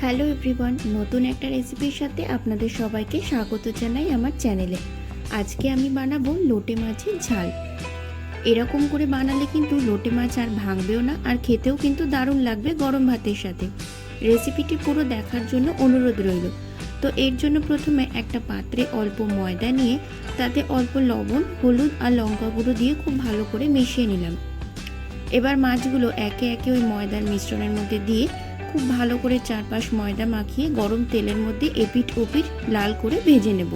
Hello everyone, নতুন একটা রেসিপির সাথে আপনাদের সবাইকে স্বাগত জানাই আমার চ্যানেলে। আজকে আমি বানাবো লোটে মাছের ঝাল। এরকম করে বানালে কিন্তু লোটে মাছ আর ভাঙবেও না, আর খেতেও কিন্তু দারুণ লাগবে গরম ভাতের সাথে। রেসিপিটি পুরো দেখার জন্য অনুরোধ রইল। তো এর জন্য প্রথমে একটা পাত্রে অল্প ময়দা নিয়ে তাতে অল্প লবণ, হলুদ আর লঙ্কা গুঁড়ো দিয়ে খুব ভালো করে মিশিয়ে নিলাম। এবার মাছগুলো একে একে ওই ময়দার মিশ্রণের মধ্যে দিয়ে খুব ভালো করে চারপাশ ময়দা মাখিয়ে গরম তেলের মধ্যে এপিঠ ওপিঠ লাল করে ভেজে নেব।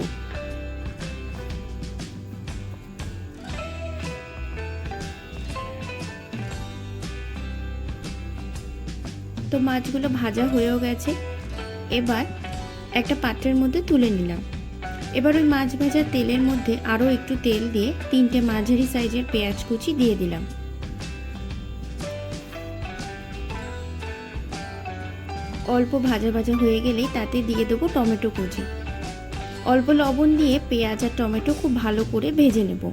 তো মাছগুলো ভাজা হয়েও গেছে। এবার একটা পাত্রের মধ্যে তুলে নিলাম। এবার ওই মাছ ভাজার তেলের মধ্যে আরও একটু তেল দিয়ে 3টে মাঝারি সাইজের পেঁয়াজ কুচি দিয়ে দিলাম। অল্প ভাজা ভাজা হয়ে গেলেই তাতে দিয়ে দেবো টমেটো কুচি। অল্প লবণ দিয়ে পেঁয়াজ আর টমেটো খুব ভালো করে ভেজে নেব।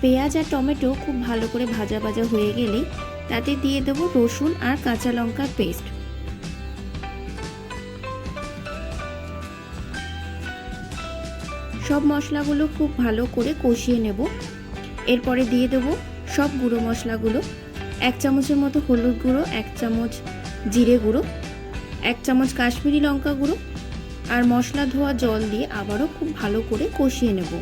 পেঁয়াজ আর টমেটো খুব ভালো করে ভাজা ভাজা হয়ে গেলেই তাতে দিয়ে দেবো রসুন আর কাঁচা লঙ্কার পেস্ট। সব মশলাগুলো খুব ভালো করে কষিয়ে নেব। এরপরে দিয়ে দেবো সব গুঁড়ো মশলাগুলো। 1 চামচের মতো হলুদ গুঁড়ো, 1 চামচ জিরে গুঁড়ো, 1 চামচ কাশ্মীরি লঙ্কা গুঁড়ো আর মশলা ধোয়া জল দিয়ে আবারও খুব ভালো করে কষিয়ে নেব।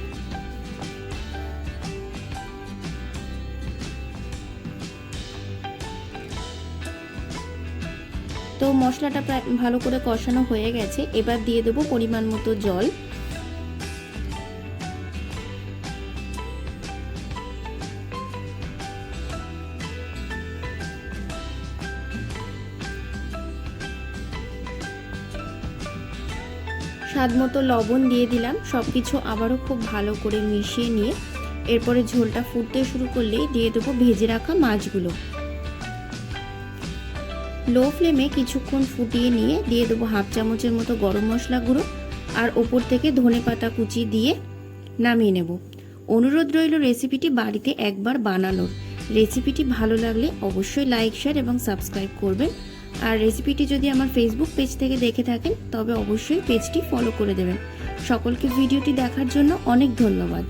তো মশলাটা প্রায় ভালো করে কষানো হয়ে গেছে। এবার দিয়ে দেবো পরিমাণ মতো জল। স্বাদ মতো লবণ দিয়ে দিলাম। সব কিছু আবারও খুব ভালো করে মিশিয়ে নিয়ে এরপরে ঝোলটা ফুটতে শুরু করলেই দিয়ে দেবো ভেজে রাখা মাছগুলো। লো ফ্লেমে কিছুক্ষণ ফুটিয়ে নিয়ে দিয়ে দেবো 1/2 চামচের মতো গরম মশলা গুঁড়ো আর ওপর থেকে ধনেপাতা কুচি দিয়ে নামিয়ে নেব। অনুরোধ রইল রেসিপিটি বাড়িতে একবার বানানোর। রেসিপিটি ভালো লাগলে অবশ্যই লাইক, শেয়ার এবং সাবস্ক্রাইব করবেন। আর রেসিপিটি যদি আমার ফেসবুক পেজ থেকে দেখে থাকেন তবে অবশ্যই পেজটি ফলো করে দেবেন। সকলকে ভিডিওটি দেখার জন্য অনেক ধন্যবাদ।